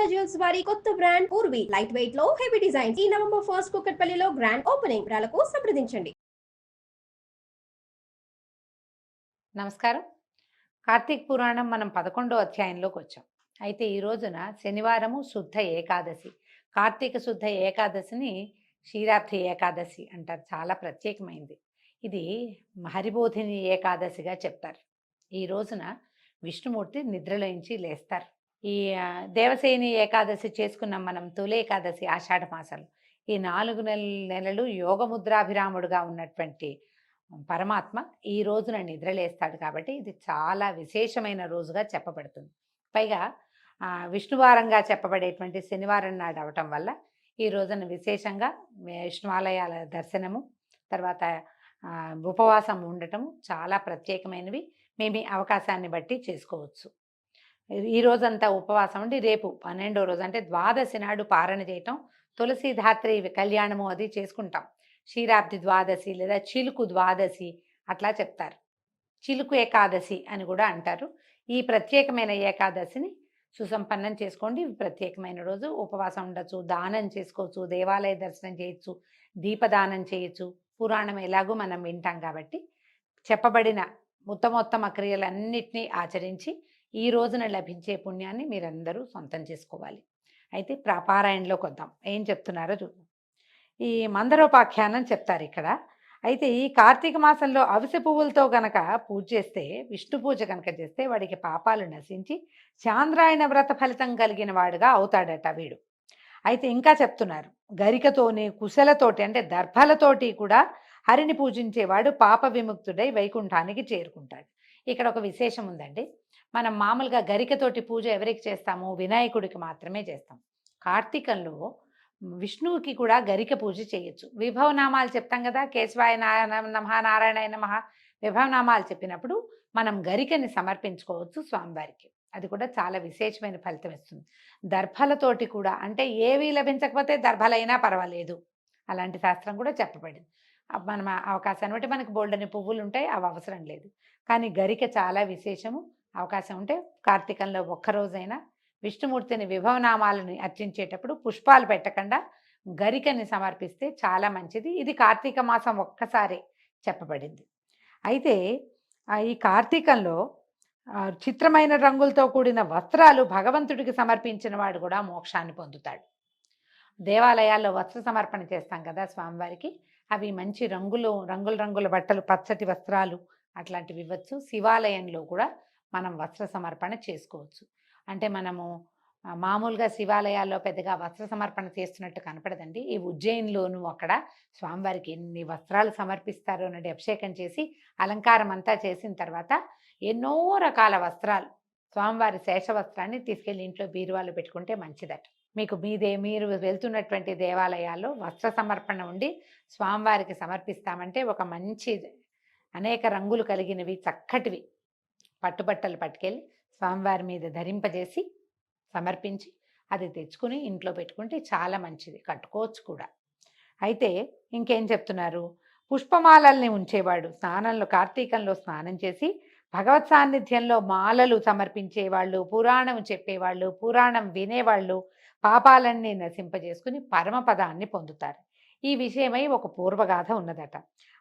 Golconda jewels వారి కొత్త brand Purvi light weight లో హెవీ డిజైన్ ఈ నవంబర్ 1 కుకట్పల్లిలో గ్రాండ్ ఓపెనింగ్ వివరాలకు సంప్రదించండి. నమస్కారం. కార్తీక పురాణం మనం 11వ అధ్యాయంలోకి వచ్చాం. అయితే ఈ రోజున శనివారము శుద్ధ ఏకాదశి. కార్తీక శుద్ధ ఏకాదశిని క్షీరాబ్ధి ఏకాదశి అంటారు. చాలా ప్రత్యేకమైంది. ఇది హరిబోధిని ఏకాదశిగా చెప్తారు. ఈ రోజున విష్ణుమూర్తి నిద్రలోంచి లేస్తారు. ఈ దేవసేని ఏకాదశి చేసుకున్నాం మనం. తొలి ఏకాదశి ఆషాఢ మాసాలు. ఈ 4 నెలలు యోగముద్రాభిరాముడుగా ఉన్నటువంటి పరమాత్మ ఈ రోజున నిద్రలేస్తాడు. కాబట్టి ఇది చాలా విశేషమైన రోజుగా చెప్పబడుతుంది. పైగా విష్ణువారంగా చెప్పబడేటువంటి శనివారం నాడు అవటం వల్ల ఈ రోజున విశేషంగా విష్ణువాలయాల దర్శనము, తర్వాత ఉపవాసం ఉండటము చాలా ప్రత్యేకమైనవి. మేము అవకాశాన్ని బట్టి చేసుకోవచ్చు. ఈ రోజంతా ఉపవాసం ఉండి రేపు 12వ రోజు అంటే ద్వాదశి నాడు పారణ చేయటం, తులసీధాత్రి కళ్యాణము అది చేసుకుంటాం. క్షీరాబ్ది ద్వాదశి లేదా చిలుకు ద్వాదశి అట్లా చెప్తారు. చిలుకు ఏకాదశి అని కూడా అంటారు. ఈ ప్రత్యేకమైన ఏకాదశిని సుసంపన్నం చేసుకోండి. ప్రత్యేకమైన రోజు ఉపవాసం ఉండొచ్చు, దానం చేసుకోవచ్చు, దేవాలయ దర్శనం చేయొచ్చు, దీపదానం చేయొచ్చు. పురాణం ఎలాగో మనం వింటాం కాబట్టి చెప్పబడిన ఉత్తమోత్తమ క్రియలన్నిటినీ ఆచరించి ఈ రోజున లభించే పుణ్యాన్ని మీరందరూ సొంతం చేసుకోవాలి. అయితే పారాయణలోకి వద్దాం. ఏం చెప్తున్నారో చూద్దాం. ఈ మందరోపాఖ్యానం చెప్తారు ఇక్కడ. అయితే ఈ కార్తీక మాసంలో అవిసె పువ్వులతో గనక పూజ చేస్తే, విష్ణు పూజ కనుక చేస్తే వాడికి పాపాలు నశించి చాంద్రాయణ వ్రత ఫలితం కలిగిన వాడుగా అవుతాడట వీడు. అయితే ఇంకా చెప్తున్నారు, గరికతోని కుశలతోటి అంటే దర్భలతోటి కూడా హరిని పూజించేవాడు పాప విముక్తుడై వైకుంఠానికి చేరుకుంటాడు. ఇక్కడ ఒక విశేషం ఉందండి. మనం మామూలుగా గరికతోటి పూజ ఎవరికి చేస్తాము? వినాయకుడికి మాత్రమే చేస్తాం. కార్తీకంలో విష్ణువుకి కూడా గరిక పూజ చేయొచ్చు. విభవనామాలు చెప్తాం కదా, కేశవాయ నమః, నారాయణాయ నమః విభవనామాలు చెప్పినప్పుడు మనం గరికని సమర్పించుకోవచ్చు స్వామివారికి. అది కూడా చాలా విశేషమైన ఫలితం ఇస్తుంది. దర్భలతోటి కూడా, అంటే ఏవి లభించకపోతే దర్భలైనా పర్వాలేదు, అలాంటి శాస్త్రం కూడా చెప్పబడింది. మనం అవకాశాన్ని బట్టి మనకు బోల్డని పువ్వులు ఉంటాయి, అవి అవసరం లేదు. కానీ గరిక చాలా విశేషము. అవకాశం ఉంటే కార్తీకంలో ఒక్కరోజైనా విష్ణుమూర్తిని విభవనామాలను అర్చించేటప్పుడు పుష్పాలు పెట్టకుండా గరికని సమర్పిస్తే చాలా మంచిది. ఇది కార్తీక మాసం ఒక్కసారి చెప్పబడింది. అయితే ఈ కార్తీకంలో చిత్రమైన రంగులతో కూడిన వస్త్రాలు భగవంతుడికి సమర్పించిన వాడు కూడా మోక్షాన్ని పొందుతాడు. దేవాలయాల్లో వస్త్ర సమర్పణ చేస్తాం కదా స్వామివారికి, అవి మంచి రంగుల బట్టలు, పచ్చటి వస్త్రాలు అట్లాంటివి ఇవ్వచ్చు. శివాలయంలో కూడా మనం వస్త్ర సమర్పణ చేసుకోవచ్చు. అంటే మనము మామూలుగా శివాలయాల్లో పెద్దగా వస్త్ర సమర్పణ చేస్తున్నట్టు కనపడదండి. ఈ ఉజ్జయిన్లోనూ అక్కడ స్వామివారికి ఎన్ని వస్త్రాలు సమర్పిస్తారు అన్నది అభిషేకం చేసి అలంకారం అంతా చేసిన తర్వాత ఎన్నో రకాల వస్త్రాలు, స్వామివారి శేష వస్త్రాన్ని తీసుకెళ్ళి ఇంట్లో బీరువాలో పెట్టుకుంటే మంచిదట. మీరు వెళ్తున్నటువంటి దేవాలయాల్లో వస్త్ర సమర్పణ ఉండి స్వామివారికి సమర్పిస్తామంటే ఒక మంచి అనేక రంగులు కలిగినవి చక్కటివి పట్టుబట్టలు పట్టుకెళ్ళి స్వామివారి మీద ధరింపజేసి సమర్పించి అది తెచ్చుకుని ఇంట్లో పెట్టుకుంటే చాలా మంచిది, కట్టుకోవచ్చు కూడా. అయితే ఇంకేం చెప్తున్నారు, పుష్పమాలల్ని ఉంచేవాడు కార్తీకంలో స్నానం చేసి భగవత్ సాన్నిధ్యంలో మాలలు సమర్పించేవాళ్ళు, పురాణం చెప్పేవాళ్ళు, పురాణం వినేవాళ్ళు పాపాలన్నీ నశింపజేసుకుని పరమపదాన్ని పొందుతారు. ఈ విషయమై ఒక పూర్వగాథ ఉన్నదట.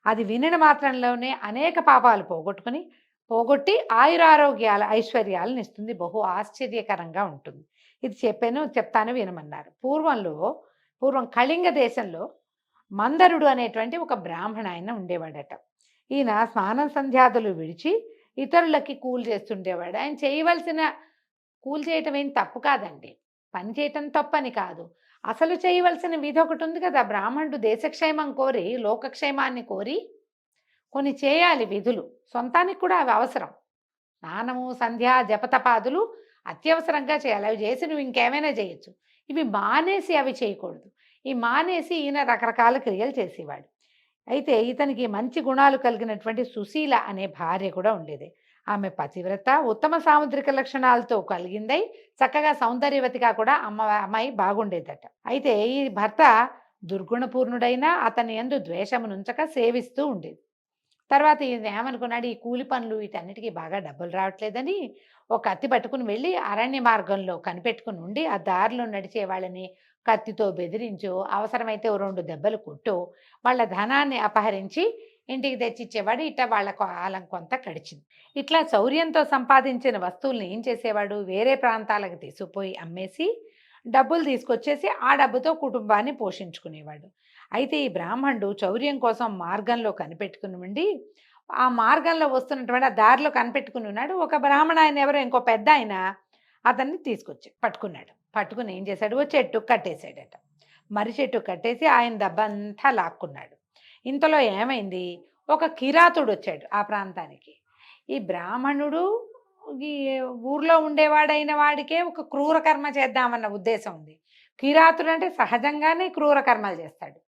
అది వినిన మాత్రంలోనే అనేక పాపాలు పోగొట్టి ఆయురారోగ్యాల ఐశ్వర్యాలను ఇస్తుంది. బహు ఆశ్చర్యకరంగా ఉంటుంది. ఇది చెప్తాను వినమన్నారు. పూర్వం కళింగ దేశంలో మందరుడు అనేటువంటి ఒక బ్రాహ్మణ ఆయన ఉండేవాడట. ఈయన స్నానం సంధ్యాదులు విడిచి ఇతరులకి కూలి చేస్తుండేవాడు. ఆయన చేయవలసిన కూలి చేయటం ఏం తప్పు కాదండి, పని చేయటం తప్పని కాదు. అసలు చేయవలసిన విధి ఒకటి ఉంది కదా. బ్రాహ్మణుడు దేశక్షేమం కోరి, లోకక్షేమాన్ని కోరి కొన్ని చేయాలి విధులు. సొంతానికి కూడా అవి అవసరం. స్నానము, సంధ్య, జపతపాదులు అత్యవసరంగా చేయాలి. అవి చేసి నువ్వు ఇంకేమైనా చేయొచ్చు. ఇవి మానేసి అవి చేయకూడదు. ఈ మానేసి ఈయన రకరకాల క్రియలు చేసేవాడు. అయితే ఇతనికి మంచి గుణాలు కలిగినటువంటి సుశీల అనే భార్య కూడా ఉండేది. ఆమె పతివ్రత, ఉత్తమ సాముద్రిక లక్షణాలతో కలిగిందై చక్కగా సౌందర్యవతిగా కూడా అమ్మాయి బాగుండేదట. అయితే ఈ భర్త దుర్గుణపూర్ణుడైనా అతని యందు ద్వేషమునుంచక సేవిస్తూ ఉండేది. తర్వాత ఈయన ఏమనుకున్నాడు, ఈ కూలి పనులు వీటన్నిటికీ బాగా డబ్బులు రావట్లేదని ఒక కత్తి పట్టుకుని వెళ్ళి అరణ్య మార్గంలో కనిపెట్టుకుని ఉండి ఆ దారిలో నడిచే వాళ్ళని కత్తితో బెదిరించో, అవసరమైతే ఓ 2 దెబ్బలు కొట్టో, వాళ్ళ ధనాన్ని అపహరించి ఇంటికి తెచ్చిచ్చేవాడు. ఇట్లా వాళ్ళ కాలం కొంత గడిచింది. ఇట్లా శౌర్యంతో సంపాదించిన వస్తువుల్ని ఏం చేసేవాడు, వేరే ప్రాంతాలకు తీసుకుపోయి అమ్మేసి డబ్బులు తీసుకొచ్చేసి ఆ డబ్బుతో కుటుంబాన్ని పోషించుకునేవాడు. అయితే ఈ బ్రాహ్మణుడు చౌర్యం కోసం మార్గంలో కనిపెట్టుకుని ఉండి ఆ మార్గంలో వస్తున్నటువంటి ఆ దారిలో కనిపెట్టుకుని ఉన్నాడు. ఒక బ్రాహ్మణ ఆయన ఎవరో ఇంకో పెద్ద ఆయన అతన్ని తీసుకొచ్చి పట్టుకున్నాడు. పట్టుకుని ఏం చేశాడు, ఓ చెట్టు కట్టేశాడట. మర్రి చెట్టు కట్టేసి ఆయన దెబ్బంతా లాక్కున్నాడు. ఇంతలో ఏమైంది, ఒక కిరాతుడు వచ్చాడు ఆ ప్రాంతానికి. ఈ బ్రాహ్మణుడు ఈ ఊర్లో ఉండేవాడైన వాడికే ఒక క్రూర కర్మ చేద్దామన్న ఉద్దేశం ఉంది. కిరాతుడు అంటే సహజంగానే క్రూర కర్మలు చేస్తాడు.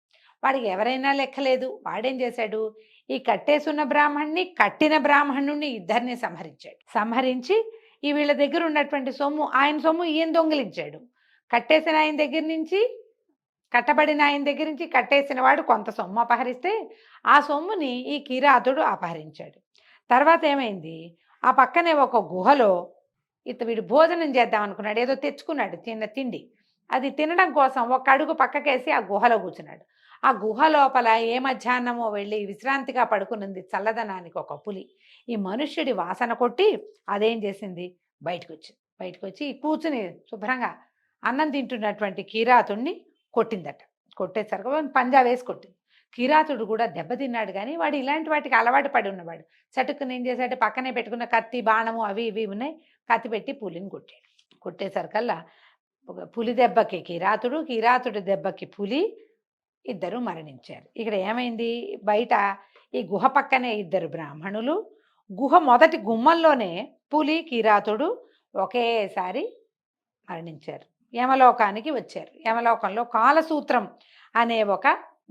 వాడికి ఎవరైనా లెక్కలేదు. వాడేం చేశాడు, ఈ కట్టేసున్న బ్రాహ్మణ్ణి కట్టిన బ్రాహ్మణుణ్ణి ఇద్దరిని సంహరించాడు. సంహరించి ఈ వీళ్ళ దగ్గర ఉన్నటువంటి సొమ్ము, ఆయన సొమ్ము ఈయన దొంగిలించాడు. కట్టేసిన ఆయన దగ్గర నుంచి, కట్టబడిన ఆయన దగ్గర నుంచి కట్టేసిన వాడు కొంత సొమ్ము అపహరిస్తే ఆ సొమ్ముని ఈ కిరాతుడు అపహరించాడు. తర్వాత ఏమైంది, ఆ పక్కనే ఒక గుహలో వీడు భోజనం చేద్దాం అనుకున్నాడు. ఏదో తెచ్చుకున్నాడు చిన్న తిండి. అది తినడం కోసం ఒక అడుగు పక్కకేసి ఆ గుహలో కూర్చున్నాడు. ఆ గుహ లోపల ఏ మధ్యాహ్నమో వెళ్ళి విశ్రాంతిగా పడుకున్నది చల్లదనానికి ఒక పులి. ఈ మనుష్యుడి వాసన కొట్టి అదేం చేసింది, బయటకు వచ్చి కూర్చుని శుభ్రంగా అన్నం తింటున్నటువంటి కిరాతుడిని కొట్టిందట. కొట్టేసరికి పంజా వేసి కొట్టింది. కిరాతుడు కూడా దెబ్బతిన్నాడు. కానీ వాడు ఇలాంటి వాటికి అలవాటు పడి ఉన్నవాడు. చటుక్కుని ఏం చేశాడు, పక్కనే పెట్టుకున్న కత్తి బాణము అవి ఇవి ఉన్నాయి, కత్తి పెట్టి పులిని కొట్టాడు. కొట్టేసరికల్లా పులి దెబ్బకి కిరాతుడు, కిరాతుడి దెబ్బకి పులి, ఇద్దరు మరణించారు. ఇక్కడ ఏమైంది, బయట ఈ గుహ పక్కనే ఇద్దరు బ్రాహ్మణులు, గుహ మొదటి గుమ్మంలోనే పులి కిరాతుడు ఒకేసారి మరణించారు. యమలోకానికి వచ్చారు. యమలోకంలో కాలసూత్రం అనే ఒక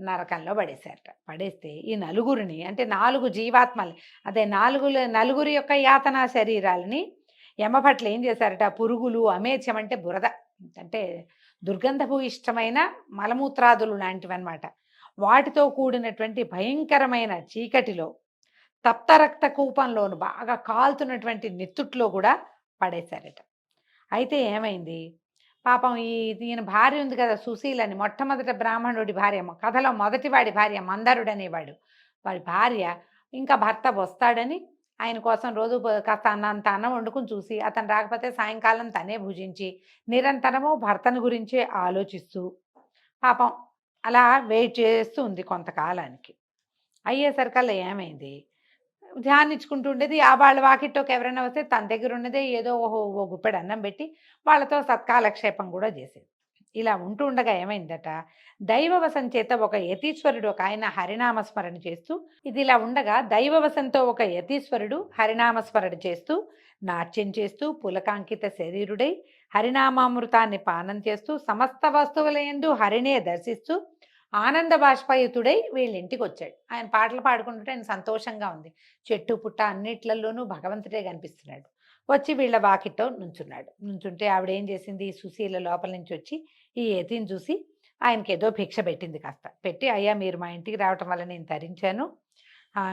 నరకంలో పడేశారట. పడేస్తే ఈ నలుగురిని, అంటే 4 జీవాత్మలు, అదే నలుగురి యొక్క యాతనా శరీరాలని యమభట్లు ఏం చేశారట, పురుగులు, అమేధ్యం అంటే బురద, అంటే దుర్గంధపు ఇష్టమైన మలమూత్రాదులు లాంటివి అన్నమాట, వాటితో కూడినటువంటి భయంకరమైన చీకటిలో, తప్త రక్త కూపంలోను బాగా కాలుతున్నటువంటి నెత్తుట్లో కూడా పడేశారట. అయితే ఏమైంది, పాపం ఈయన భార్య ఉంది కదా సుశీలని, మొట్టమొదటి బ్రాహ్మణుడి భార్య, కథలో మొదటివాడి భార్య మందరుడు అనేవాడు, వాడి భార్య ఇంకా భర్త వస్తాడని ఆయన కోసం రోజు కాస్త అంత అన్నం వండుకుని చూసి అతను రాకపోతే సాయంకాలం తనే భుజించి నిరంతరము భర్తను గురించే ఆలోచిస్తూ పాపం అలా వెయిట్ చేస్తూ ఉంది కొంతకాలానికి. అయ్యేసరికల్లా ఏమైంది, ధ్యానించుకుంటూ ఉండేది. ఆ వాళ్ళ వాకిట్లోకి ఎవరైనా వస్తే తన దగ్గర ఉన్నదే ఏదో ఓ గుప్పెడు అన్నం పెట్టి వాళ్ళతో సత్కాలక్షేపం కూడా చేసేది. ఇలా ఉంటూ ఉండగా ఏమైందట, దైవవశం చేత ఒక యతీశ్వరుడు ఒక ఆయన హరినామస్మరణ చేస్తూ, ఇది ఇలా ఉండగా దైవవశంతో ఒక యతీశ్వరుడు హరినామస్మరణ చేస్తూ నాట్యం చేస్తూ పులకాంకిత శరీరుడై హరినామామృతాన్ని పానం చేస్తూ సమస్త వస్తువులయందు హరినే దర్శిస్తూ ఆనంద బాష్పయుతుడై వీళ్ళింటికి వచ్చాడు. ఆయన పాటలు పాడుకుంటుంటే ఆయన సంతోషంగా ఉంది. చెట్టు పుట్ట అన్నిట్లలోనూ భగవంతుడే కనిపిస్తున్నాడు. వచ్చి వీళ్ళ వాకిట్లో నుంచుంటే ఆవిడ ఏం చేసింది, సుశీల లోపల నుంచి వచ్చి ఈ యతిని చూసి ఆయనకి ఏదో భిక్ష పెట్టింది. కాస్త పెట్టి, అయ్యా మీరు మా ఇంటికి రావటం వల్ల నేను తరించాను,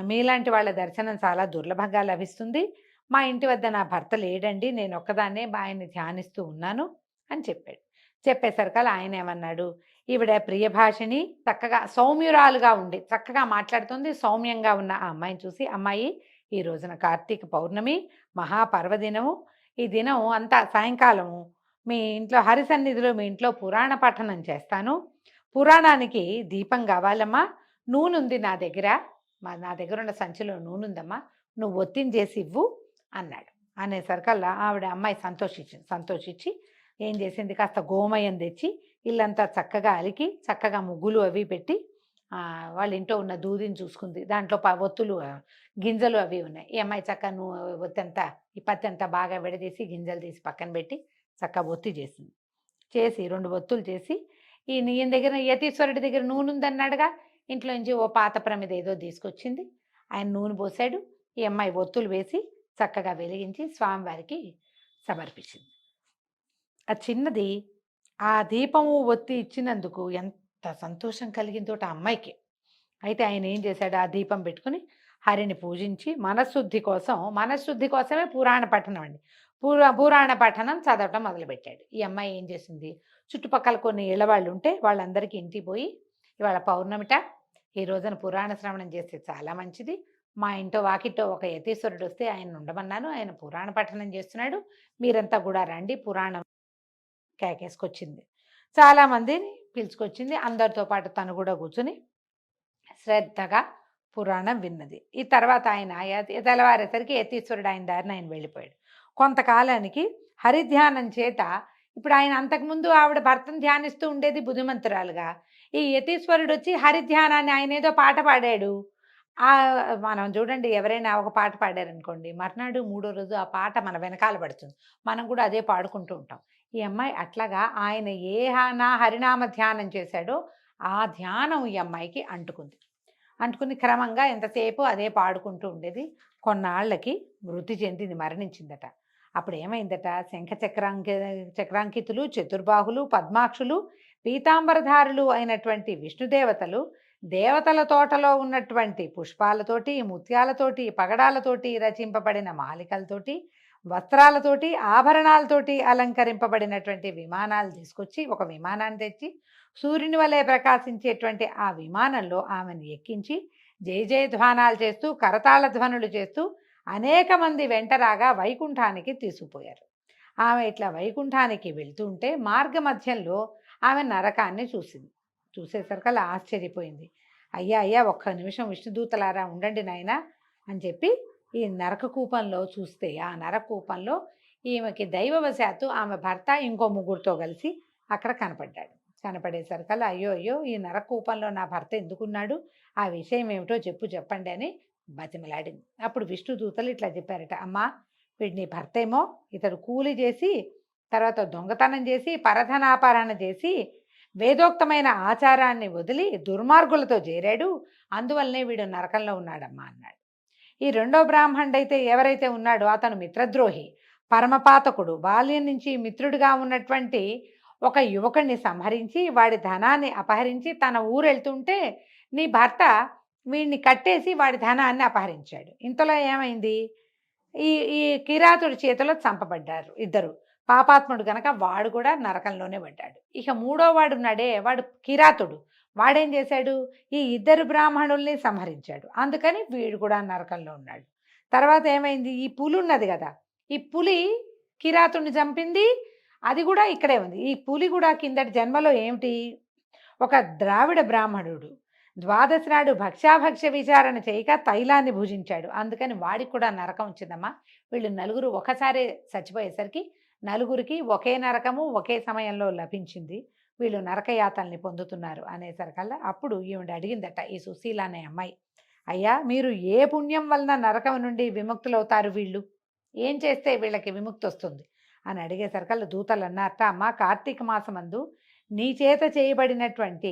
మీలాంటి వాళ్ళ దర్శనం చాలా దుర్లభంగా లభిస్తుంది, మా ఇంటి వద్ద నా భర్త లేడండి, నేను ఒక్కదాన్నే ఆయన్ని ధ్యానిస్తూ ఉన్నాను అని చెప్పాడు. చెప్పేసరికల్లా ఆయన ఏమన్నాడు, ఈవిడ ప్రియభాషిని, చక్కగా సౌమ్యురాలుగా ఉండి చక్కగా మాట్లాడుతుంది, సౌమ్యంగా ఉన్న ఆ అమ్మాయిని చూసి, అమ్మాయి ఈ రోజున కార్తీక పౌర్ణమి మహాపర్వదినము, ఈ దినం అంతా సాయంకాలము మీ ఇంట్లో హరిసన్నిధిలో మీ ఇంట్లో పురాణ పఠనం చేస్తాను, పురాణానికి దీపం కావాలమ్మా, నూనెంది నా దగ్గర ఉన్న సంచిలో నూనెందమ్మా, నువ్వు ఒత్తించేసి ఇవ్వు అన్నాడు. అనేసరికల్లా ఆవిడ అమ్మాయి సంతోషించి ఏం చేసింది, కాస్త గోమయం తెచ్చి ఇల్లంతా చక్కగా అలికి చక్కగా ముగ్గులు అవి పెట్టి వాళ్ళ ఇంట్లో ఉన్న దూదిని చూసుకుంది. దాంట్లో ఒత్తులు గింజలు అవి ఉన్నాయి. ఈ అమ్మాయి చక్కగా ఒత్తంతా ఈ పత్తి అంతా బాగా విడదీసి గింజలు తీసి పక్కన పెట్టి చక్కగా ఒత్తి చేసింది. చేసి 2 ఒత్తులు చేసి ఈయన దగ్గర యతీశ్వరుడి దగ్గర నూనె ఉందన్నాడుగా, ఇంట్లో నుంచి ఓ పాత ప్రమిద ఏదో తీసుకొచ్చింది. ఆయన నూనె పోసాడు. ఈ అమ్మాయి ఒత్తులు వేసి చక్కగా వెలిగించి స్వామివారికి సమర్పించింది. ఆ చిన్నది ఆ దీపము ఒత్తి ఇచ్చినందుకు ఎంత సంతోషం కలిగిందో ఆ అమ్మాయికి. అయితే ఆయన ఏం చేశాడు, ఆ దీపం పెట్టుకుని హరిని పూజించి మనశ్శుద్ధి కోసమే పురాణ పఠనం అండి. పురాణ పఠనం చదవటం మొదలుపెట్టాడు. ఈ అమ్మాయి ఏం చేసింది, చుట్టుపక్కల కొన్ని ఇళ్ళవాళ్ళు ఉంటే వాళ్ళందరికీ ఇంటికి పోయి, ఇవాళ పౌర్ణమిట, ఈ రోజున పురాణ శ్రవణం చేస్తే చాలా మంచిది, మా ఇంటో వాకిట్టో ఒక యతీశ్వరుడు వస్తే ఆయన ఉండమన్నాను, ఆయన పురాణ పఠనం చేస్తున్నాడు, మీరంతా కూడా రండి పురాణం కేకేసుకొచ్చింది. చాలామందిని పిలుచుకొచ్చింది. అందరితో పాటు తను కూడా కూర్చుని శ్రద్ధగా పురాణం విన్నది. ఈ తర్వాత ఆయన తెల్లవారేసరికి యతీశ్వరుడు ఆయన దారిని ఆయన వెళ్ళిపోయాడు. కొంతకాలానికి హరిధ్యానం చేత, ఇప్పుడు ఆయన అంతకుముందు ఆవిడ భర్తను ధ్యానిస్తూ ఉండేది బుద్ధిమంతురాలుగా, ఈ యతీశ్వరుడు వచ్చి హరిధ్యానాన్ని ఆయన ఏదో పాట పాడాడు. మనం చూడండి, ఎవరైనా ఒక పాట పాడారనుకోండి, మర్నాడు మూడో రోజు ఆ పాట మన వెనకాల పడుతుంది, మనం కూడా అదే పాడుకుంటూ ఉంటాం. ఈ అమ్మాయి అట్లాగా ఆయన హరినామ ధ్యానం చేశాడో ఆ ధ్యానం ఈ అమ్మాయికి అంటుకుని క్రమంగా ఎంతసేపు అదే పాడుకుంటూ ఉండేది. కొన్నాళ్ళకి మృతి చెందింది, మరణించిందట. అప్పుడు ఏమైందట, చక్రాంకితులు, చతుర్బాహులు, పద్మాక్షులు, పీతాంబరధారులు అయినటువంటి విష్ణుదేవతలు దేవతల తోటలో ఉన్నటువంటి పుష్పాలతోటి, ముత్యాలతోటి, పగడాలతోటి రచింపబడిన మాలికలతోటి, వస్త్రాలతోటి, ఆభరణాలతోటి అలంకరింపబడినటువంటి విమానాలు తీసుకొచ్చి, ఒక విమానాన్ని తెచ్చి సూర్యుని వలె ప్రకాశించేటువంటి ఆ విమానంలో ఆమెను ఎక్కించి జయ జయధ్వానాలు చేస్తూ, కరతాళ ధ్వనులు చేస్తూ అనేక మంది వెంటరాగా వైకుంఠానికి తీసుకుపోయారు. ఆమె ఇట్లా వైకుంఠానికి వెళ్తుంటే మార్గ మధ్యంలో ఆమె నరకాన్ని చూసేసరికల్లా ఆశ్చర్యపోయింది. అయ్యా ఒక్క నిమిషం విష్ణుదూతలారా ఉండండి నాయన అని చెప్పి ఈ నరకకూపంలో చూస్తే, ఆ నరకూపంలో ఈమెకి దైవవశాత్తు ఆమె భర్త ఇంకో ముగ్గురితో కలిసి అక్కడ కనపడేసరికల్లా అయ్యో ఈ నరకూపంలో నా భర్త ఎందుకున్నాడు, ఆ విషయం ఏమిటో చెప్పండి అని బతిమలాడింది. అప్పుడు విష్ణుదూతలు ఇట్లా చెప్పారట, అమ్మా వీడు నీ భర్త ఏమో, ఇతడు కూలి చేసి తర్వాత దొంగతనం చేసి పరధనాపరణ చేసి వేదోక్తమైన ఆచారాన్ని వదిలి దుర్మార్గులతో చేరాడు, అందువల్లనే వీడు నరకంలో ఉన్నాడమ్మా అన్నాడు. ఈ రెండో బ్రాహ్మణుడైతే ఎవరైతే ఉన్నాడో అతను మిత్రద్రోహి, పరమపాతకుడు, బాల్యం నుంచి మిత్రుడిగా ఉన్నటువంటి ఒక యువకుడిని సంహరించి వాడి ధనాన్ని అపహరించి తన ఊరెళ్తుంటే నీ భర్త వీడిని కట్టేసి వాడి ధనాన్ని అపహరించాడు. ఇంతలో ఏమైంది, ఈ కిరాతుడి చేతిలో చంపబడ్డారు ఇద్దరు. పాపాత్ముడు గనక వాడు కూడా నరకంలోనే పడ్డాడు. ఇక మూడో వాడు ఉన్నాడే, వాడు కిరాతుడు, వాడేం చేశాడు, ఈ ఇద్దరు బ్రాహ్మణుల్ని సంహరించాడు, అందుకని వీడు కూడా నరకంలో ఉన్నాడు. తర్వాత ఏమైంది, ఈ పులి ఉన్నది కదా, ఈ పులి కిరాతుడిని చంపింది, అది కూడా ఇక్కడే ఉంది. ఈ పులి కూడా కిందటి జన్మలో ఏమిటి, ఒక ద్రావిడ బ్రాహ్మణుడు ద్వాదశి నాడు భక్ష్యాభక్ష్య విచారణ చేయక తైలాన్ని భుజించాడు, అందుకని వాడికి కూడా నరకం వచ్చిందమ్మా. వీళ్ళు నలుగురు ఒకసారి చచ్చిపోయేసరికి నలుగురికి ఒకే నరకము ఒకే సమయంలో లభించింది, వీళ్ళు నరకయాతల్ని పొందుతున్నారు అనేసరికల్లా అప్పుడు ఈవిడ అడిగిందట ఈ సుశీల అనే అమ్మాయి, అయ్యా మీరు ఏ పుణ్యం వలన నరకం నుండి విముక్తులవుతారు, వీళ్ళు ఏం చేస్తే వీళ్ళకి విముక్తి వస్తుంది అని అడిగేసరికల్లా దూతలు అన్నారట, అమ్మ కార్తీక మాసమందు నీ చేత చేయబడినటువంటి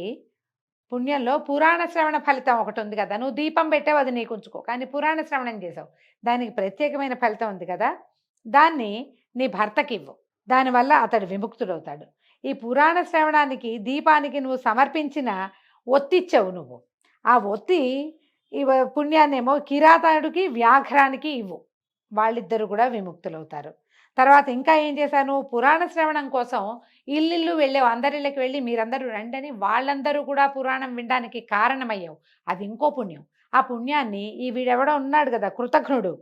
పుణ్యంలో పురాణ శ్రవణ ఫలితం ఒకటి ఉంది కదా, నువ్వు దీపం పెట్టావు అది నీకు ఉంచుకో, కానీ పురాణ శ్రవణం చేసావు దానికి ప్రత్యేకమైన ఫలితం ఉంది కదా, దాన్ని నీ భర్తకి ఇవ్వు, దానివల్ల అతడు విముక్తుడవుతాడు. ఈ పురాణ శ్రవణానికి దీపానికి నువ్వు సమర్పించిన ఒత్తిచ్చావు, నువ్వు ఆ ఒత్తి పుణ్యాన్నేమో కిరాతుడికి వ్యాఘ్రానికి ఇవ్వు, వాళ్ళిద్దరు కూడా విముక్తులవుతారు. తర్వాత ఇంకా ఏం చేశాను, పురాణ శ్రవణం కోసం ఇల్లు వెళ్ళావు, అందరిళ్ళకి వెళ్ళి మీరందరూ రండని వాళ్ళందరూ కూడా పురాణం వినడానికి కారణమయ్యావు, అది ఇంకో పుణ్యం. ఆ పుణ్యాన్ని ఈ వీడెవడో ఉన్నాడు కదా కృతఘ్నుడు,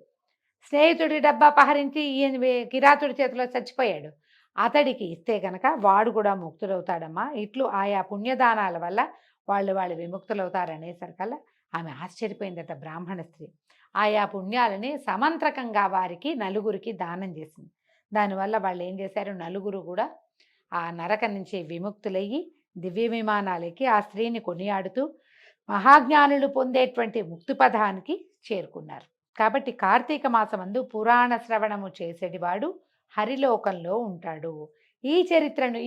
స్నేహితుడి డబ్బా అపహరించి ఈయన కిరాతుడి చేతిలో చచ్చిపోయాడు, అతడికి ఇస్తే గనక వాడు కూడా ముక్తులవుతాడమ్మా. ఇట్లు ఆయా పుణ్యదానాల వల్ల వాళ్ళు విముక్తులవుతారనేసరికల్లా ఆమె ఆశ్చర్యపోయిందట బ్రాహ్మణ స్త్రీ. ఆయా పుణ్యాలని సమంత్రకంగా వారికి నలుగురికి దానం చేసింది. దానివల్ల వాళ్ళు ఏం చేశారు, నలుగురు కూడా ఆ నరక నుంచి విముక్తులయ్యి దివ్య విమానాలకి ఆ స్త్రీని కొనియాడుతూ మహాజ్ఞానులు పొందేటువంటి ముక్తి పదానికి చేరుకున్నారు. కాబట్టి కార్తీక మాసమందు పురాణ శ్రవణము చేసేటివాడు హరిలోకంలో ఉంటాడు. ఈ చరిత్రను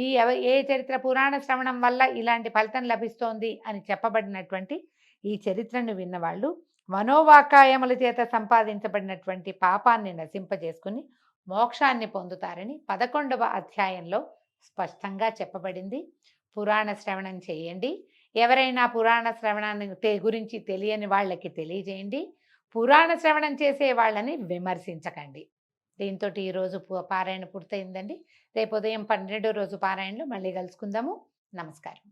ఏ చరిత్ర పురాణ శ్రవణం వల్ల ఇలాంటి ఫలితం లభిస్తోంది అని చెప్పబడినటువంటి ఈ చరిత్రను విన్నవాళ్ళు మనోవాకాయముల చేత సంపాదించబడినటువంటి పాపాన్ని నశింపజేసుకుని మోక్షాన్ని పొందుతారని 11వ అధ్యాయంలో స్పష్టంగా చెప్పబడింది. పురాణ శ్రవణం చేయండి. ఎవరైనా పురాణ శ్రవణాన్ని గురించి తెలియని వాళ్ళకి తెలియజేయండి. పురాణ శ్రవణం చేసే వాళ్ళని విమర్శించకండి. దీంతో ఈరోజు పారాయణ పూర్తయిందండి. రేపు ఉదయం 12 రోజు పారాయణలో మళ్ళీ కలుసుకుందాము. నమస్కారం.